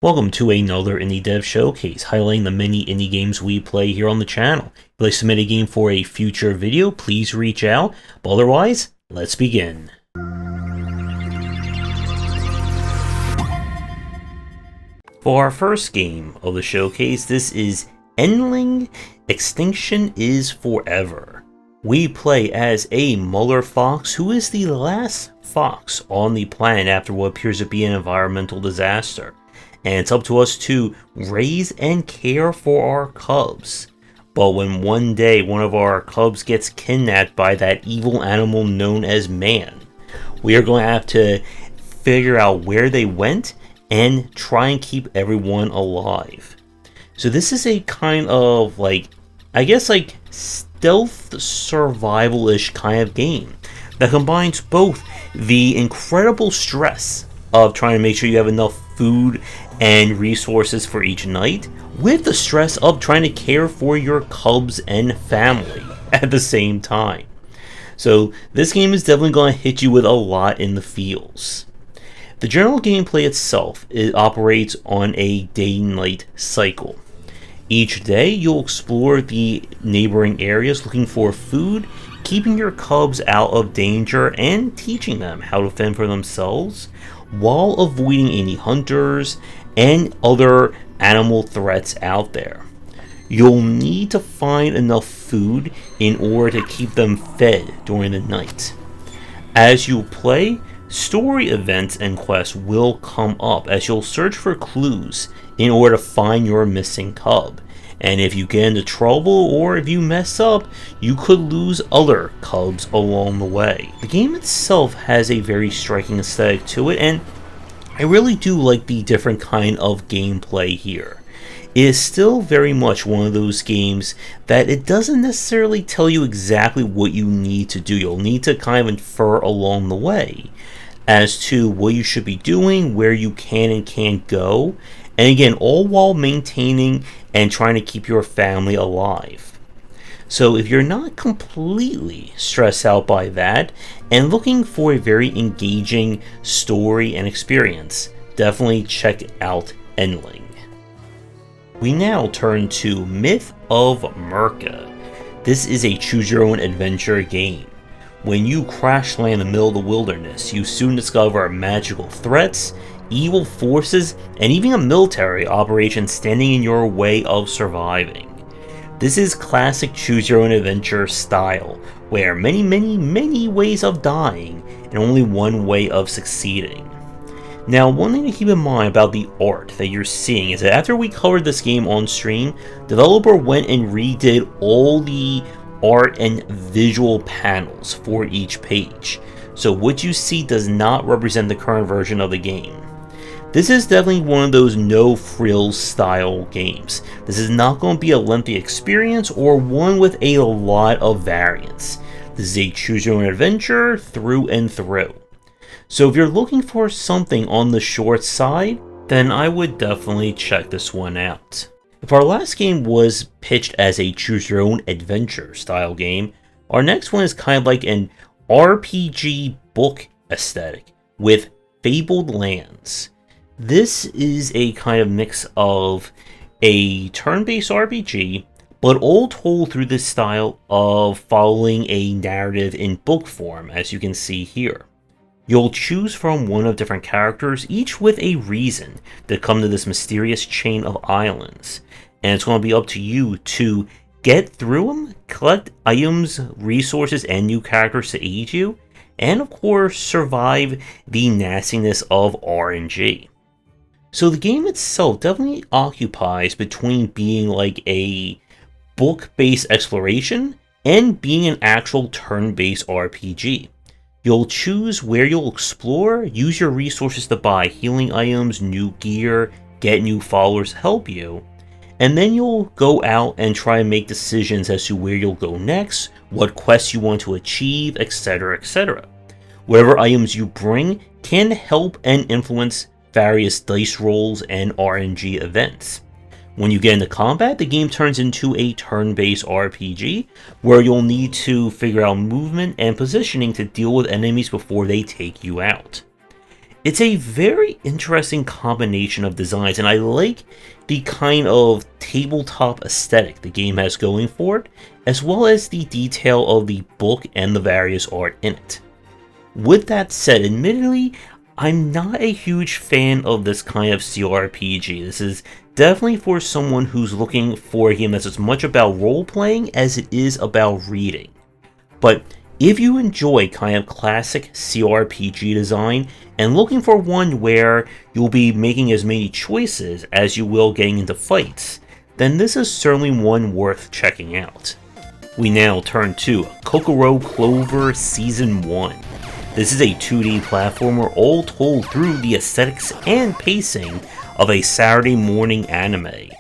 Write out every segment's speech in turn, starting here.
Welcome to another Indie Dev Showcase, highlighting the many indie games we play here on the channel. If you'd like to submit a game for a future video, please reach out. But otherwise, let's begin. For our first game of the showcase, this is Endling, Extinction is Forever. We play as a Muller fox who is the last fox on the planet after what appears to be an environmental disaster. And it's up to us to raise and care for our cubs. But when one day one of our cubs gets kidnapped by that evil animal known as man, we are going to have to figure out where they went and try and keep everyone alive. So this is a kind of stealth survival-ish kind of game that combines both the incredible stress of trying to make sure you have enough food and resources for each night, with the stress of trying to care for your cubs and family at the same time. So this game is definitely going to hit you with a lot in the feels. The general gameplay itself, it operates on a day-night cycle. Each day you'll explore the neighboring areas looking for food, keeping your cubs out of danger, and teaching them how to fend for themselves, while avoiding any hunters and other animal threats out there. You'll need to find enough food in order to keep them fed during the night. As you play, story events and quests will come up as you'll search for clues in order to find your missing cub. And if you get into trouble or if you mess up, you could lose other cubs along the way. The game itself has a very striking aesthetic to it, and I really do like the different kind of gameplay here. It is still very much one of those games that it doesn't necessarily tell you exactly what you need to do. You'll need to kind of infer along the way as to what you should be doing, where you can and can't go, and again, all while maintaining and trying to keep your family alive. So if you're not completely stressed out by that and looking for a very engaging story and experience, definitely check out Endling. We now turn to Myth of Mirka. This is a choose-your-own-adventure game. When you crash land in the middle of the wilderness, you soon discover magical threats, evil forces, and even a military operation standing in your way of surviving. This is classic choose-your-own-adventure style, where many ways of dying and only one way of succeeding. Now, one thing to keep in mind about the art that you're seeing is that after we covered this game on stream, developer went and redid all the art and visual panels for each page. So what you see does not represent the current version of the game. This is definitely one of those no-frills style games. This is not going to be a lengthy experience or one with a lot of variance. This is a choose-your-own-adventure through and through. So if you're looking for something on the short side, then I would definitely check this one out. If our last game was pitched as a choose-your-own-adventure style game, our next one is kind of like an RPG book aesthetic with Fabled Lands. This is a kind of mix of a turn-based RPG, but all told through this style of following a narrative in book form, as you can see here. You'll choose from one of different characters, each with a reason to come to this mysterious chain of islands, and it's going to be up to you to get through them, collect items, resources, and new characters to aid you, and of course survive the nastiness of RNG. So the game itself definitely occupies between being like a book-based exploration and being an actual turn-based RPG. You'll choose where you'll explore, use your resources to buy healing items, new gear, get new followers to help you, and then you'll go out and try and make decisions as to where you'll go next, what quests you want to achieve, etc, etc. Whatever items you bring can help and influence various dice rolls and RNG events. When you get into combat, the game turns into a turn-based RPG, where you'll need to figure out movement and positioning to deal with enemies before they take you out. It's a very interesting combination of designs, and I like the kind of tabletop aesthetic the game has going for it, as well as the detail of the book and the various art in it. With that said, admittedly, I'm not a huge fan of this kind of CRPG. This is definitely for someone who's looking for a game that's as much about role-playing as it is about reading. But if you enjoy kind of classic CRPG design and looking for one where you'll be making as many choices as you will getting into fights, then this is certainly one worth checking out. We now turn to Kokoro Clover Season 1. This is a 2D platformer all told through the aesthetics and pacing of a Saturday morning anime.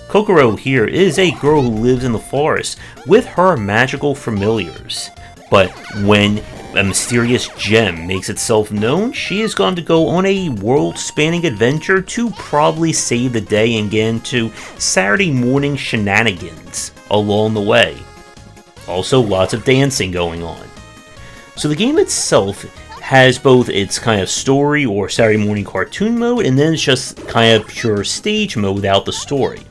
Kokoro here is a girl who lives in the forest with her magical familiars. But when a mysterious gem makes itself known, she is going to go on a world-spanning adventure to probably save the day and get into Saturday morning shenanigans along the way. Also, lots of dancing going on. So the game itself has both its kind of story or Saturday morning cartoon mode, and then it's just kind of pure stage mode without the story.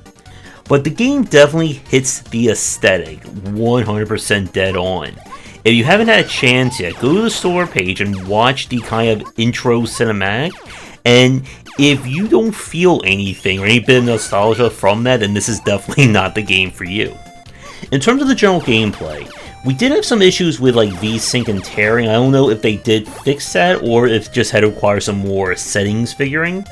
But the game definitely hits the aesthetic 100% dead on. If you haven't had a chance yet, go to the store page and watch the kind of intro cinematic, and if you don't feel anything or any bit of nostalgia from that, then this is definitely not the game for you. In terms of the general gameplay, we did have some issues with like VSync and tearing. I don't know if they did fix that or if it just had to require some more settings figuring,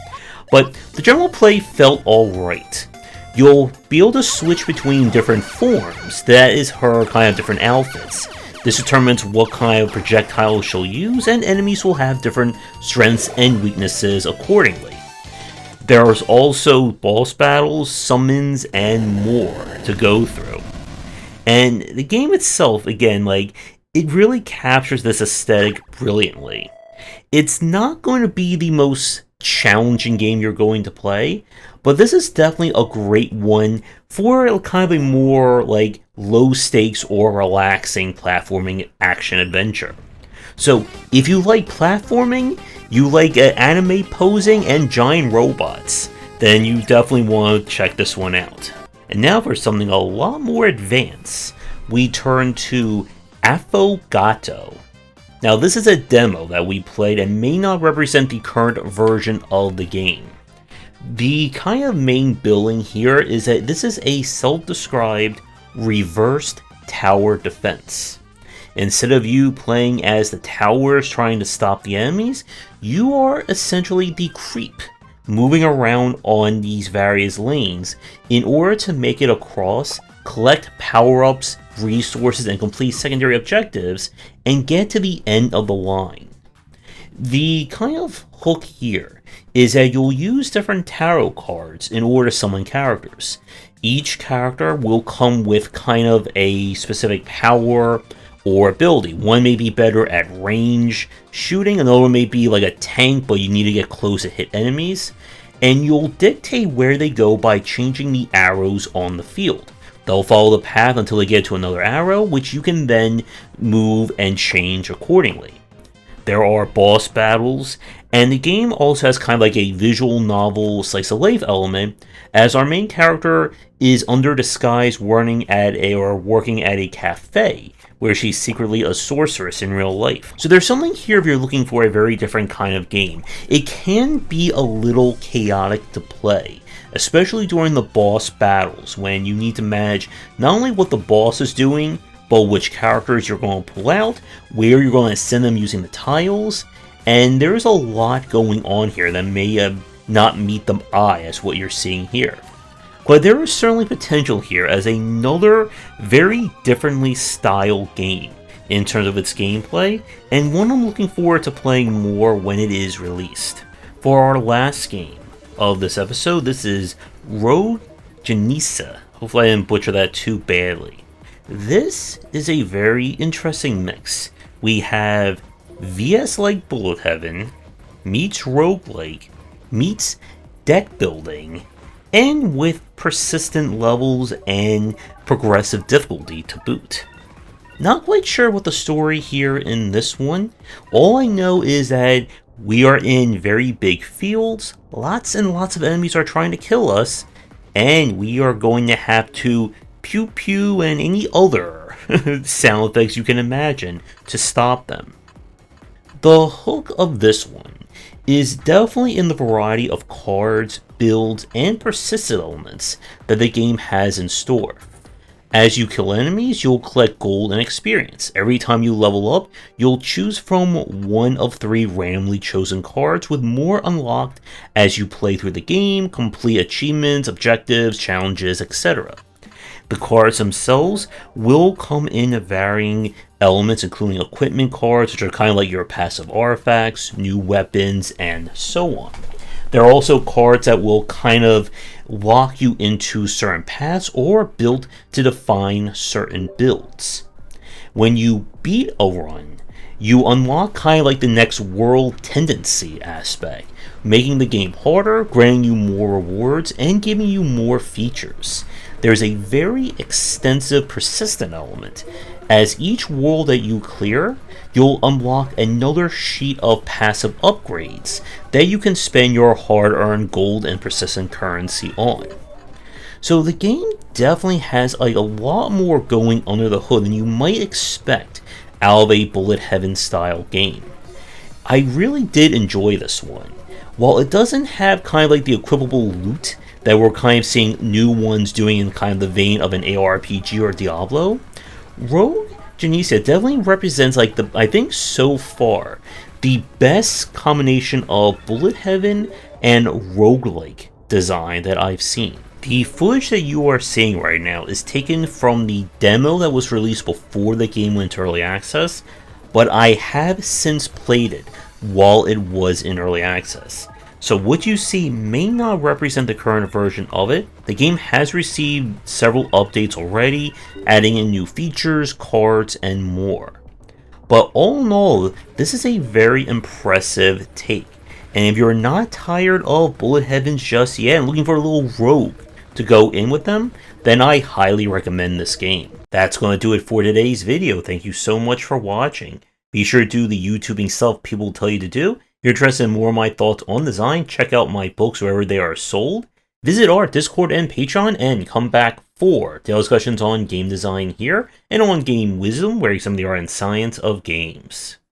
but the general play felt alright. You'll be able to switch between different forms, that is her kind of different outfits. This determines what kind of projectiles she'll use, and enemies will have different strengths and weaknesses accordingly. There's also boss battles, summons, and more to go through. And the game itself, again, it really captures this aesthetic brilliantly. It's not going to be the most challenging game you're going to play, but this is definitely a great one for kind of a more low stakes or relaxing platforming action adventure. So if you like platforming, you like anime posing and giant robots, then you definitely want to check this one out. And now for something a lot more advanced, we turn to Affogato. Now this is a demo that we played and may not represent the current version of the game. The kind of main building here is that this is a self-described reversed tower defense. Instead of you playing as the towers trying to stop the enemies, you are essentially the creep, moving around on these various lanes in order to make it across, collect power-ups, resources, and complete secondary objectives, and get to the end of the line. The kind of hook here is that you'll use different tarot cards in order to summon characters. Each character will come with kind of a specific power or ability. One may be better at range shooting, another may be like a tank, but you need to get close to hit enemies, and you'll dictate where they go by changing the arrows on the field. They'll follow the path until they get to another arrow, which you can then move and change accordingly. There are boss battles, and the game also has kind of like a visual novel slice of life element, as our main character is under disguise working at a cafe, where she's secretly a sorceress in real life. So there's something here if you're looking for a very different kind of game. It can be a little chaotic to play, especially during the boss battles, when you need to manage not only what the boss is doing, but which characters you're going to pull out, where you're going to send them using the tiles, and there's a lot going on here that may not meet the eye as what you're seeing here. But there is certainly potential here as another very differently styled game in terms of its gameplay, and one I'm looking forward to playing more when it is released. For our last game of this episode, this is Genesia. Hopefully I didn't butcher that too badly. This is a very interesting mix. We have VS-like Bullet Heaven, meets roguelike, meets deck building, and with persistent levels and progressive difficulty to boot. Not quite sure what the story here in this one. All I know is that We are in very big fields, lots and lots of enemies are trying to kill us, and we are going to have to pew pew and any other sound effects you can imagine to stop them. The hook of this one is definitely in the variety of cards, builds, and persistent elements that the game has in store. As you kill enemies, you'll collect gold and experience. Every time you level up, you'll choose from one of 3 randomly chosen cards, with more unlocked as you play through the game, complete achievements, objectives, challenges, etc. The cards themselves will come in varying elements, including equipment cards, which are kind of like your passive artifacts, new weapons, and so on. There are also cards that will kind of lock you into certain paths or built to define certain builds. When you beat a run, you unlock kind of like the next world tendency aspect, making the game harder, granting you more rewards, and giving you more features. There's a very extensive persistent element. As each world that you clear, you'll unlock another sheet of passive upgrades that you can spend your hard-earned gold and persistent currency on. So the game definitely has like a lot more going under the hood than you might expect out of a Bullet Heaven style game. I really did enjoy this one. While it doesn't have kind of like the equivocal loot that we're kind of seeing new ones doing in kind of the vein of an ARPG or Diablo, Rogue Genesia definitely represents like I think so far, the best combination of Bullet Heaven and roguelike design that I've seen. The footage that you are seeing right now is taken from the demo that was released before the game went into early access, but I have since played it while it was in early access. So what you see may not represent the current version of it. The game has received several updates already, adding in new features, cards, and more. But all in all, this is a very impressive take. And if you're not tired of Bullet Heavens just yet and looking for a little rogue to go in with them, then I highly recommend this game. That's going to do it for today's video. Thank you so much for watching. Be sure to do the YouTubing stuff people tell you to do. If you're interested in more of my thoughts on design, check out my books wherever they are sold. Visit our Discord and Patreon, and come back for daily discussions on game design here, and on game wisdom, where you some of the art and science of games.